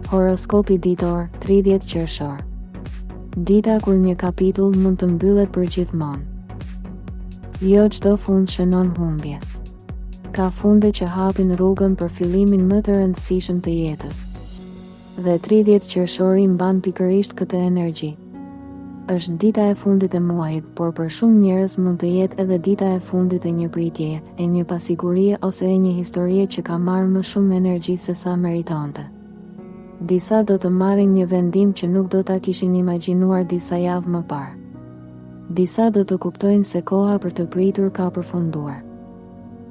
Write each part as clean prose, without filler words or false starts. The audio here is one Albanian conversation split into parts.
Horoskopi ditor, 30 qershor. Dita kur një kapitull mund të mbyllet për gjithmonë. Jo çdo fund shënon humbje. Ka funde që hapin rrugën për fillimin më të rëndësishëm të jetës. Dhe 30 qershori mban pikërisht këtë energji. Është dita e fundit e muajit, por për shumë njerëz mund të jetë edhe dita e fundit e një pritjeje, e një pasigurie ose e një historie që ka marrë më shumë energji se sa meritonte. Disa do të marrin një vendim që nuk do ta kishin imagjinuar disa javë më parë. Disa do të kuptojnë se koha për të pritur ka përfunduar.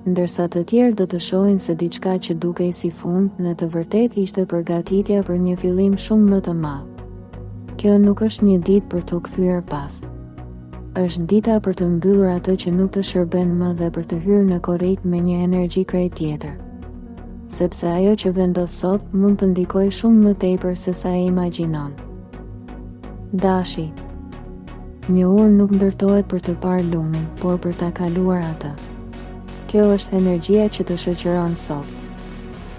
Ndërsa të tjerë do të shohin se diçka që dukej si fund, në të vërtetë ishte përgatitja për një fillim shumë më të madh. Kjo nuk është një ditë për të kthyer pas. Është dita për të mbyllur atë që nuk të shërben më dhe për të hyrë në korrik me një energji krejt tjetër. Sepse ajo që vendos sot mund të ndikojë shumë më tepër se sa e imagjinon. Dashi. Një urë nuk ndërtohet për të parë lumin, por për ta kaluar atë. Kjo është energjia që të shoqëron sot.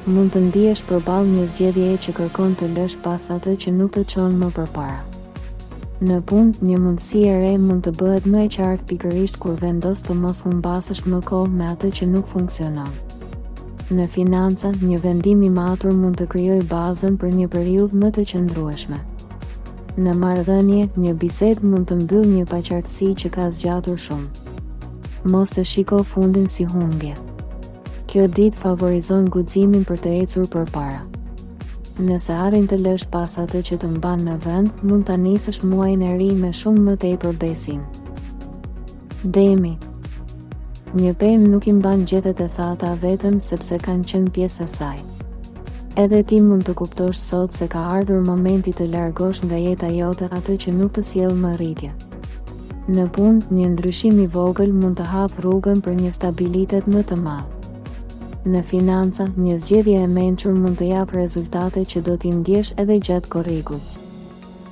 Mund të ndihesh përballë një zgjedhjeje që kërkon të lësh pas atë që nuk të çon më përpara. Në punë, një mundësi e re mund të bëhet më e qartë pikërisht kur vendos të mos humbasësh më kohë me atë që nuk funksionon. Në financa, një vendim i matur mund të krijojë bazën për një periudhë më të qëndrueshme. Në marrëdhënie, një bisedë mund të mbyllë një paqartësi që ka zgjatur shumë. Mos e shiko fundin si humbje. Kjo ditë favorizon guximin për të ecur përpara. Nëse arrin të lësh pas atë që të mban në vend, mund ta nisësh muajin e ri me shumë më tepër besim. Demi. Një pemë nuk I mban gjethet e thata vetëm sepse kanë qenë pjesë e saj. Edhe ti mund të kuptosh sot se ka ardhur momenti të largosh nga jeta jote atë që nuk të sjell më rritje. Në punë, një ndryshim I vogël mund të hapë rrugën për një stabilitet më të madh. Në financa, një zgjedhje e mençur mund të japë rezultate që do t'i ndjesh edhe gjatë korrikut.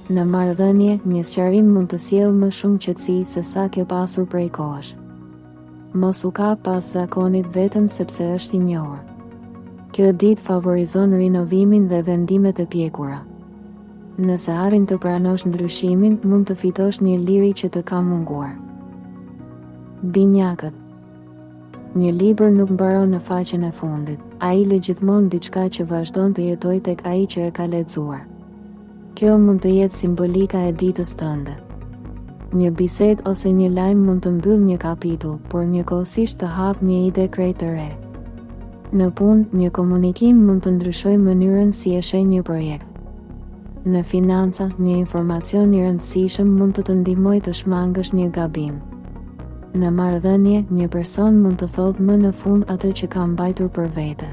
Në marrëdhënie, një sqarim mund të sjellë më shumë qetësi se sa ke pasur prej kohësh. Mos u kap pas zakonit vetëm sepse është I njohur. Kjo ditë favorizon rinovimin dhe vendimet e pjekura. Nëse arrin të pranosh ndryshimin, mund të fitosh një liri që të ka munguar. Binjakët. Një libër nuk mbaron në faqen e fundit. Ai lë gjithmonë diçka që vazhdon të jetojë tek ai që e ka lexuar. Kjo mund të jetë simbolika e ditës tënde. Një bisedë ose një lajm mund të mbyllë një kapitull, por njëkohësisht të hap një ide krejt të re. Në punë, një komunikim mund të ndryshojë mënyrën si e sheh një projekt. Në financa, një informacion I rëndësishëm mund të të ndihmojë të shmangësh një gabim. Në marrëdhënie, një person mund të thotë më në fund atë që ka mbajtur për vete.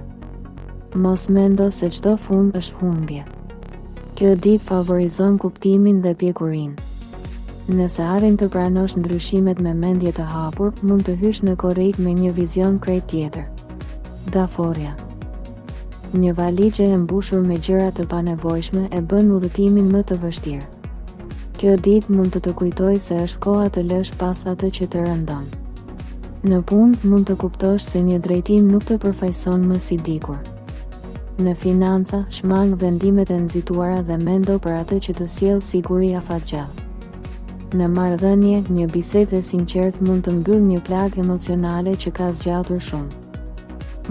Mos mendo se çdo fund është humbje. Kjo ditë favorizon kuptimin dhe pjekurinë. Nëse arrin të pranosh ndryshimet me mendje të hapur, mund të hysh në korrik me një vizion krejt tjetër. Gaforja. Një valixhe e mbushur me gjëra të panevojshme e bën udhëtimin më të vështirë. Kjo ditë mund të të kujtojë se është koha të lësh pas atë që të rëndon. Në punë, mund të kuptosh se një drejtim nuk të përfaqëson më si dikur. Në financa, shmang vendimet e nxituara dhe mendo për atë që të sjellë siguri afatgjallë. Në marrëdhënie, një bisedë e sinqertë mund të mbyllë një plagë emocionale që ka zgjatur shumë.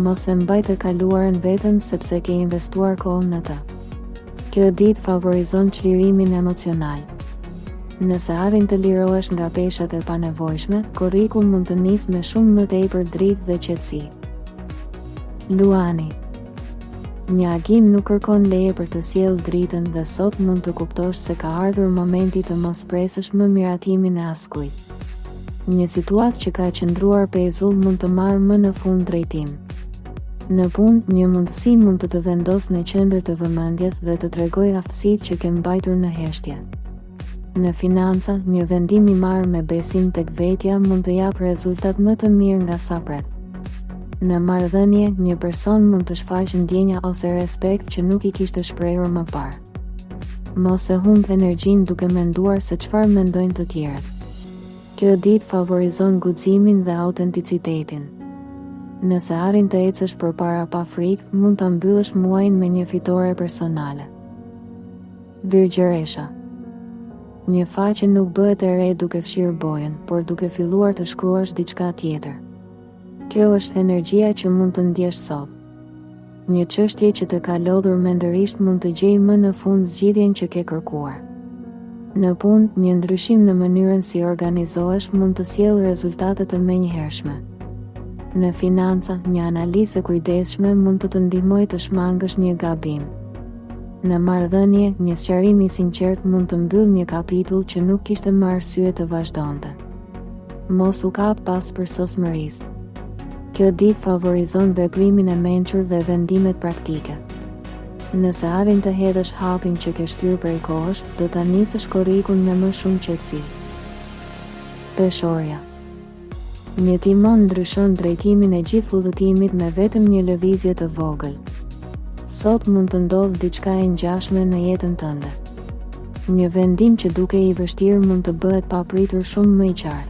Mos e mbaj të kaluarën vetëm sepse ke investuar kohë në të. Kjo ditë favorizon çlirimin emocional. Nëse arrin të lirohesh nga peshat e panevojshme, korriku mund të nisë me shumë më tepër dritë dhe qetësi. Luani. Një agim nuk kërkon leje për të sjellë dritën dhe sot mund të kuptosh se ka ardhur momenti të mos presësh më miratimin e askujt. Një situatë që ka qëndruar pezull mund të marrë më në fund drejtim. Në punë, një mundësi mund të të vendosë në qendër të vëmendjes dhe të tregojë aftësitë që ke mbajtur në heshtje. Në financa, një vendim I marrë me besim tek vetja mund të japë rezultat më të mirë nga sa pret. Në marrëdhënie, një person mund të shfaqë ndjenja ose respekt që nuk I kishte shprehur më parë. Mos e humb energjinë duke menduar se çfarë mendojnë të tjerët. Kjo ditë favorizon guximin dhe autenticitetin. Nëse arrin të ecësh përpara pa frikë, mund ta mbyllësh muajin me një fitore personale. Virgjëresha. Një faqe nuk bëhet e re duke fshirë bojën, por duke filluar të shkruash diçka tjetër. Kjo është energjia që mund të ndjesh sot. Një çështje që të ka lodhur mendërisht mund të gjejë më në fund zgjidhjen që ke kërkuar. Në punë, një ndryshim në mënyrën si organizohesh mund të sjellë rezultate të menjëhershme. Në financa, një analizë e kujdesshme mund të të ndihmojë të shmangësh një gabim. Në marrëdhënie, një sqarim i sinqert mund të mbyllë një kapitull që nuk kishte më arsye të vazhdonte. Mos u kap pas përsosmërisë. Kjo ditë favorizon veprimin e mençur dhe vendimet praktike. Nëse arrin të hedhësh hapin që ke shtyrë prej kohësh, do ta nisësh korrikun me më shumë qetësi. Peshorja. Një timon ndryshon drejtimin e gjithë udhëtimit me vetëm një lëvizje të vogël. Sot mund të ndodhë diçka e ngjashme në jetën tënde. Një vendim që duke i vështirë mund të bëhet papritur shumë më i qartë.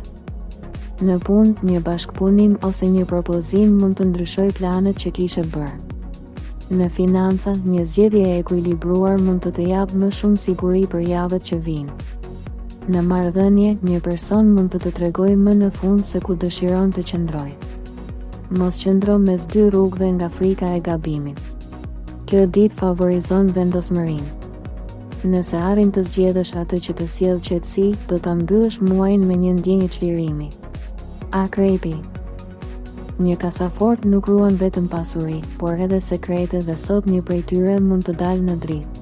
Në punë, një bashkëpunim ose një propozim mund të ndryshojë planet që kishe bërë. Në financa, një zgjedhje e ekuilibruar mund të japë më shumë siguri për javët që vijnë. Në marrëdhënie, një person mund të të tregojë më në fund se ku dëshiron të qëndrojë. Mos qëndro mes dy rrugëve nga frika e gabimit. Kjo ditë favorizon vendosmërinë. Nëse arrin të zgjedhësh atë që të sjellë qetësi, do ta mbyllësh muajin me një ndjenjë çlirimi. Akrepi. Një kasafort nuk ruan vetëm pasuri, por edhe sekrete dhe sot një prej tyre mund të dalë në dritë.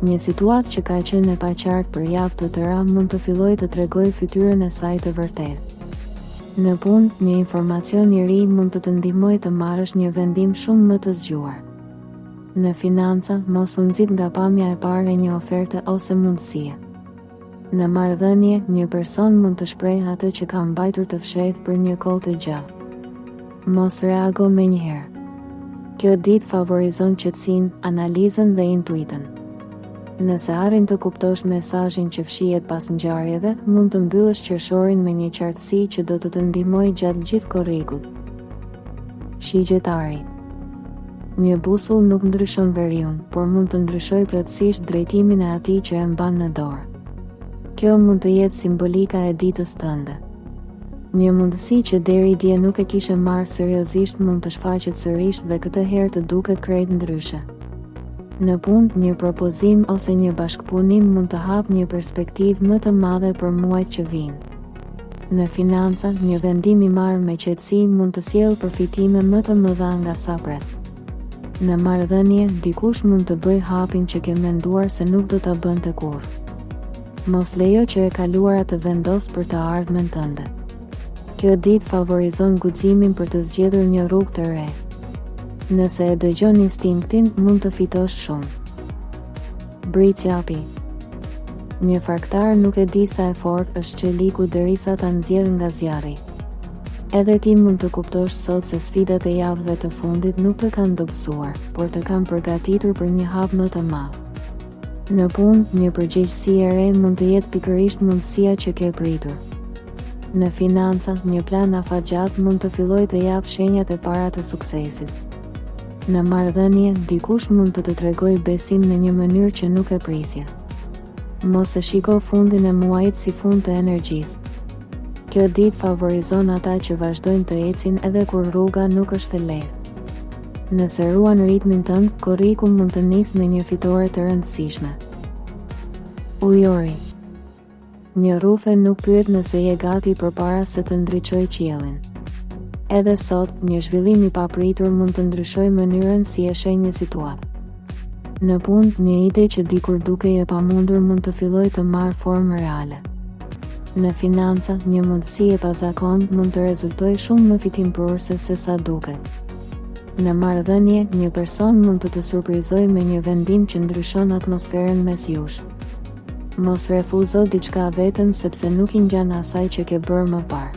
Një situatë që ka qenë e paqartë për javë të tëra mund të fillojë të tregojë fytyrën e saj të vërtetë. Në punë, një informacion i ri mund të të ndihmojë të marrësh një vendim shumë më të zgjuar. Në financa, mos u nxit nga pamja e parë e një oferte ose mundësie. Në marrëdhënie, një person mund të shprehë atë që ka mbajtur të fshehtë për një kohë të gjatë. Mos reago menjëherë. Kjo ditë favorizon qetësinë, analizën dhe intuitën. Nëse arrin të kuptosh mesazhin që fshihet pas ngjarjeve, mund të mbyllësh qershorin me një qartësi që do të të ndihmojë gjatë gjithë korrikut. Shigjetari. Një busull nuk ndryshon veriun, por mund të ndryshojë plotësisht drejtimin e atij që e mban në dorë. Kjo mund të jetë simbolika e ditës tënde. Një mundësi që deri dje nuk e kishe marrë seriozisht mund të shfaqet sërish dhe këtë herë të duket krejt ndryshe. Në punë, një propozim ose një bashkëpunim mund të hapë një perspektivë më të madhe për muajt që vijnë. Në financa, një vendim i marrë me qetësi mund të sjellë përfitime më të mëdha nga sa pret. Në marrëdhënie, dikush mund të bëjë hapin që ke menduar se nuk do ta bënte kurrë. Mos lejo që e kaluara të vendosë për të ardhmen tënde. Kjo ditë favorizon guximin për të zgjedhur një rrugë të re. Nëse e dëgjon instinktin, mund të fitosh shumë. Bricjapi. Një farktar nuk e di sa e fortë është çeliku derisa ta nxjerrë nga zjarri. Edhe ti mund të kuptosh sot se sfidat e javëve të fundit nuk të kanë dobësuar, por të kanë përgatitur për një hap më të madh. Në punë, një përgjegjësi e re mund të jetë pikërisht mundësia që ke pritur. Në financa, një plan afatgjat mund të fillojë të japë shenjat e para të suksesit. Në marrëdhënie, dikush mund të të tregojë besim në një mënyrë që nuk e prisje. Mos e shiko fundin e muajit si fund të energjisë. Kjo ditë favorizon ata që vazhdojnë të ecin edhe kur rruga nuk është e lehtë. Nëse ruan ritmin tënd, korriku mund të nisë me një fitore të rëndësishme. Ujori. Një rufe nuk pyet nëse je gati përpara se të ndriçojë qiellin. Edhe sot, një zhvillim i papritur mund të ndryshojë mënyrën si e sheh një situatë. Në punë, një ide që dikur dukej e pamundur mund të fillojë të marrë formë reale. Në financa, një mundësi e pazakontë mund të rezultojë shumë më fitimprurëse se sa duket. Në marrëdhënie, një person mund të të surprizojë me një vendim që ndryshon atmosferën mes jush. Mos refuzo diçka vetëm sepse nuk i ngjan asaj që ke bërë më parë.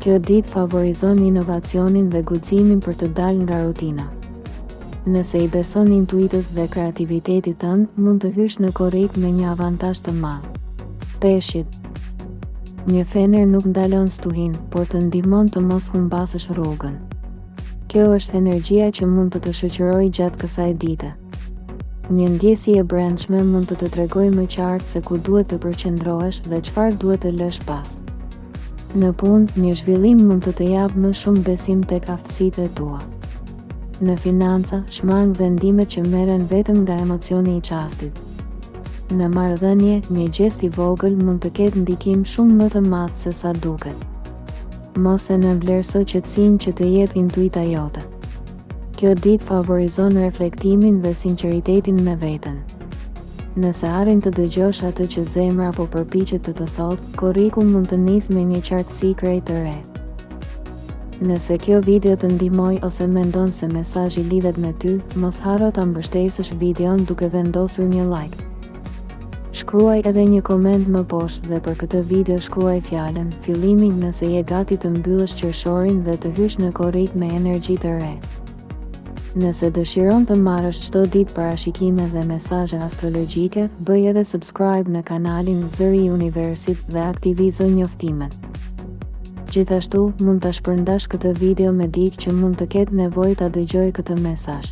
Kjo ditë favorizon inovacionin dhe guximin për të dalë nga rutina. Nëse i beson intuitës dhe kreativitetit tënd, mund të hysh në korrik me një avantazh të madh. Peshqit. Një fener nuk ndalon stuhin, por të ndihmon të mos humbasësh rrugën. Kjo është energjia që mund të të shoqërojë gjatë kësaj dite. Një ndjesi e brendshme mund të tregojë më qartë se ku duhet të përqendrohesh dhe çfarë duhet të lësh pas. Në punë, një zhvillim mund të japë më shumë besim tek aftësitë e tua. Në financa, shmang vendimet që merren vetëm nga emocioni i çastit. Në marrëdhënie, një gest i vogël mund të ketë ndikim shumë më të madh se sa duket. Mos e nënvlerëso qetësinë që të jep intuita jote. Kjo ditë favorizon reflektimin dhe sinqeritetin me veten. Nëse arrin të dëgjosh atë që zemra po përpiqet të të thotë, korriku mund të nisë me një qartësi krejt të re. Nëse kjo video të ndihmoi ose mendon se mesazhi lidhet me ty, mos harro ta mbështesësh videon duke vendosur një like. Shkruaj edhe një koment më poshtë dhe për këtë video shkruaj fjalën fillimi nëse je gati të mbyllësh qershorin dhe të hysh në korrik me energji të re. Nëse dëshiron të marrësh çdo ditë parashikime dhe mesazhe astrologjike, bëj edhe subscribe në kanalin Zëri i Universit dhe aktivizo njoftimet. Gjithashtu, mund ta shpërndash këtë video me dikë që mund të ketë nevojë ta dëgjojë këtë mesazh.